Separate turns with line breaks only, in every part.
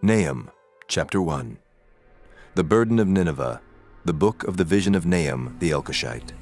Nahum, chapter 1. The burden of Nineveh, the book of the vision of Nahum the Elkoshite.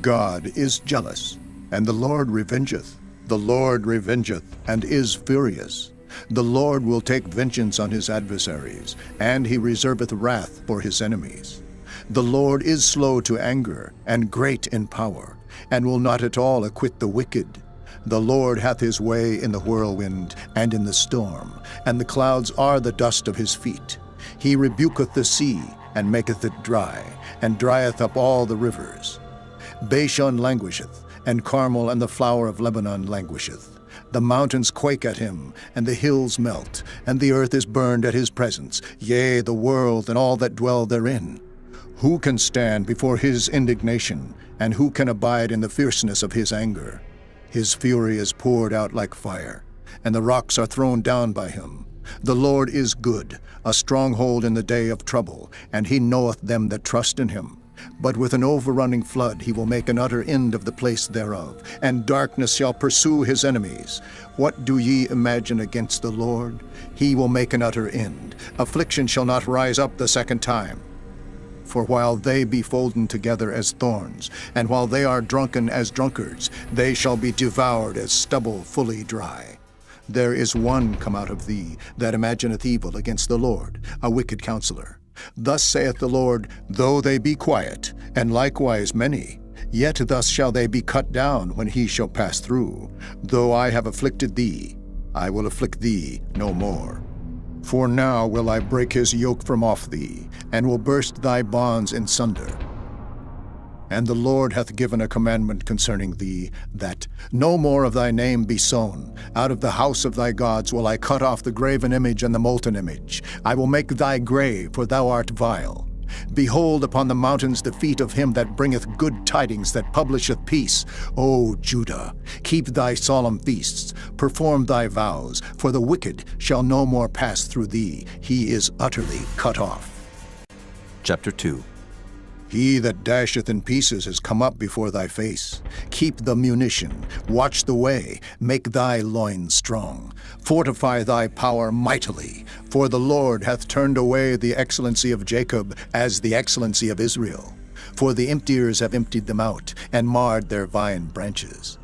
God is jealous, and the Lord revengeth. The Lord revengeth, and is furious. The Lord will take vengeance on his adversaries, and he reserveth wrath for his enemies. The Lord is slow to anger, and great in power, and will not at all acquit the wicked. The Lord hath his way in the whirlwind and in the storm, and the clouds are the dust of his feet. He rebuketh the sea, and maketh it dry, and drieth up all the rivers. Bashan languisheth, and Carmel and the flower of Lebanon languisheth. The mountains quake at him, and the hills melt, and the earth is burned at his presence, yea, the world and all that dwell therein. Who can stand before his indignation, and who can abide in the fierceness of his anger? His fury is poured out like fire, and the rocks are thrown down by him. The Lord is good, a stronghold in the day of trouble, and he knoweth them that trust in him. But with an overrunning flood he will make an utter end of the place thereof, and darkness shall pursue his enemies. What do ye imagine against the Lord? He will make an utter end. Affliction shall not rise up the second time. For while they be folden together as thorns, and while they are drunken as drunkards, they shall be devoured as stubble fully dry. There is one come out of thee that imagineth evil against the Lord, a wicked counselor. Thus saith the Lord, though they be quiet, and likewise many, yet thus shall they be cut down when he shall pass through. Though I have afflicted thee, I will afflict thee no more. For now will I break his yoke from off thee, and will burst thy bonds in sunder. And the Lord hath given a commandment concerning thee, that no more of thy name be sown. Out of the house of thy gods will I cut off the graven image and the molten image. I will make thy grave, for thou art vile. Behold upon the mountains the feet of him that bringeth good tidings, that publisheth peace. O Judah, keep thy solemn feasts, perform thy vows, for the wicked shall no more pass through thee. He is utterly cut off.
Chapter 2.
He that dasheth in pieces is come up before thy face. Keep the munition, watch the way, make thy loins strong. Fortify thy power mightily, for the Lord hath turned away the excellency of Jacob as the excellency of Israel. For the emptiers have emptied them out, and marred their vine branches.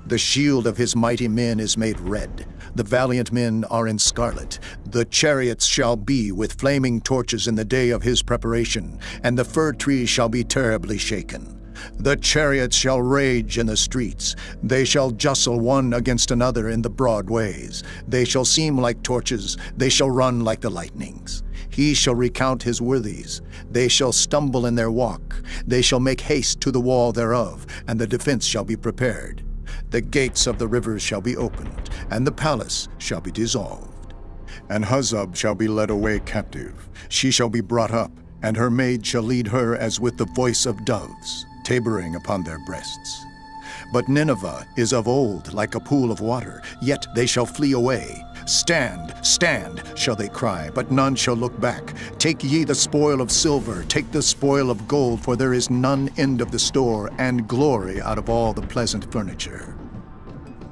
The shield of his mighty men is made red. The valiant men are in scarlet. The chariots shall be with flaming torches in the day of his preparation, and the fir trees shall be terribly shaken. The chariots shall rage in the streets. They shall justle one against another in the broad ways. They shall seem like torches. They shall run like the lightnings. He shall recount his worthies. They shall stumble in their walk. They shall make haste to the wall thereof, and the defense shall be prepared. The gates of the rivers shall be opened, and the palace shall be dissolved. And Huzzab shall be led away captive. She shall be brought up, and her maid shall lead her as with the voice of doves, tabering upon their breasts. But Nineveh is of old like a pool of water, yet they shall flee away. Stand, stand, shall they cry, but none shall look back. Take ye the spoil of silver, take the spoil of gold, for there is none end of the store, and glory out of all the pleasant furniture.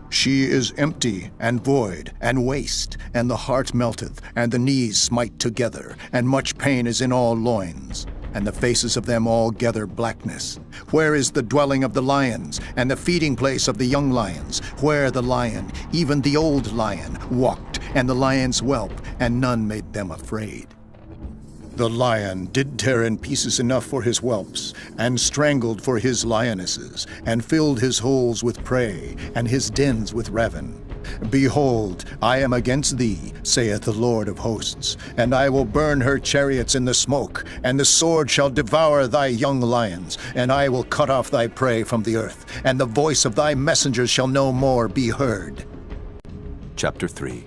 She is empty and void and waste, and the heart melteth, and the knees smite together, and much pain is in all loins, and the faces of them all gather blackness. Where is the dwelling of the lions, and the feeding place of the young lions? Where the lion, even the old lion, walked, and the lion's whelp, and none made them afraid? The lion did tear in pieces enough for his whelps, and strangled for his lionesses, and filled his holes with prey, and his dens with ravin. Behold, I am against thee, saith the Lord of hosts, and I will burn her chariots in the smoke, and the sword shall devour thy young lions, and I will cut off thy prey from the earth, and the voice of thy messengers shall no more be heard.
Chapter 3.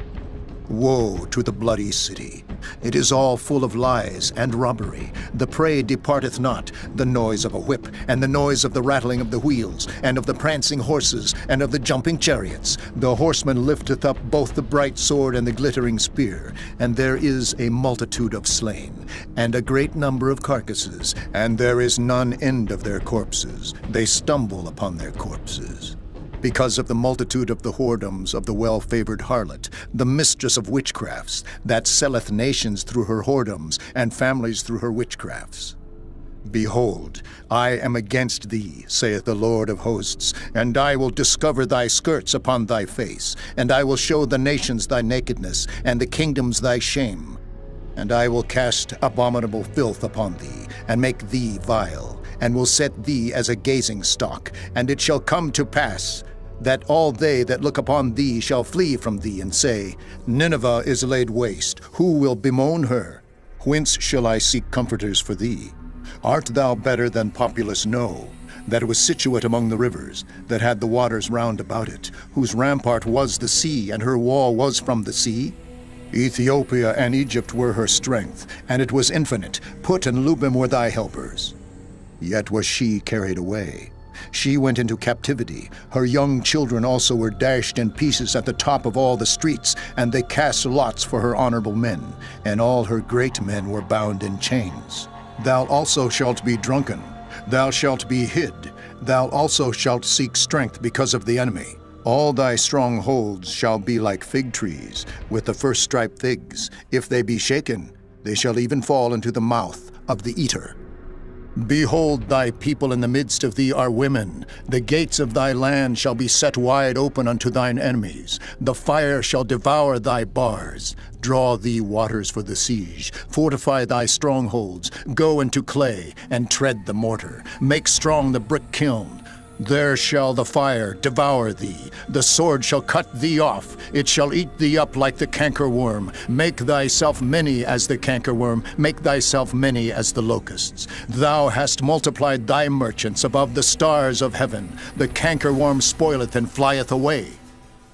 Woe to the bloody city! It is all full of lies and robbery. The prey departeth not, the noise of a whip, and the noise of the rattling of the wheels, and of the prancing horses, and of the jumping chariots. The horseman lifteth up both the bright sword and the glittering spear, and there is a multitude of slain, and a great number of carcasses, and there is none end of their corpses. They stumble upon their corpses. because of the multitude of the whoredoms of the well-favored harlot, the mistress of witchcrafts, that selleth nations through her whoredoms, and families through her witchcrafts. Behold, I am against thee, saith the Lord of hosts, and I will discover thy skirts upon thy face, and I will show the nations thy nakedness, and the kingdoms thy shame. And I will cast abominable filth upon thee, and make thee vile, and will set thee as a gazing stock. And it shall come to pass that all they that look upon thee shall flee from thee, and say, Nineveh is laid waste, who will bemoan her? Whence shall I seek comforters for thee? Art thou better than populous No, that was situate among the rivers, that had the waters round about it, whose rampart was the sea, and her wall was from the sea? Ethiopia and Egypt were her strength, and it was infinite. Put and Lubim were thy helpers. Yet was she carried away. She went into captivity. Her young children also were dashed in pieces at the top of all the streets, and they cast lots for her honorable men, and all her great men were bound in chains. Thou also shalt be drunken, thou shalt be hid, thou also shalt seek strength because of the enemy. All thy strongholds shall be like fig trees, with the first striped figs. If they be shaken, they shall even fall into the mouth of the eater. Behold, thy people in the midst of thee are women. The gates of thy land shall be set wide open unto thine enemies. The fire shall devour thy bars. Draw thee waters for the siege. Fortify thy strongholds. Go into clay, and tread the mortar. Make strong the brick kiln. There shall the fire devour thee. The sword shall cut thee off. It shall eat thee up like the cankerworm. Make thyself many as the cankerworm. Make thyself many as the locusts. Thou hast multiplied thy merchants above the stars of heaven. The cankerworm spoileth and flieth away.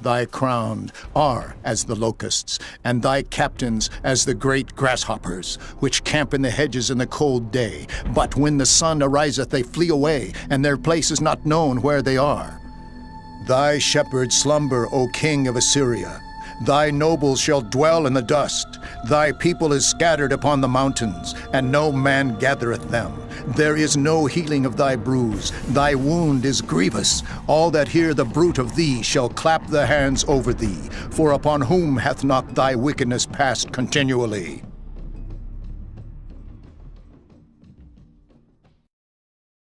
Thy crown are as the locusts, and thy captains as the great grasshoppers, which camp in the hedges in the cold day. But when the sun ariseth, they flee away, and their place is not known where they are. Thy shepherds slumber, O king of Assyria. Thy nobles shall dwell in the dust. Thy people is scattered upon the mountains, and no man gathereth them. There is no healing of thy bruise. Thy wound is grievous. All that hear the bruit of thee shall clap their hands over thee. For upon whom hath not thy wickedness passed continually?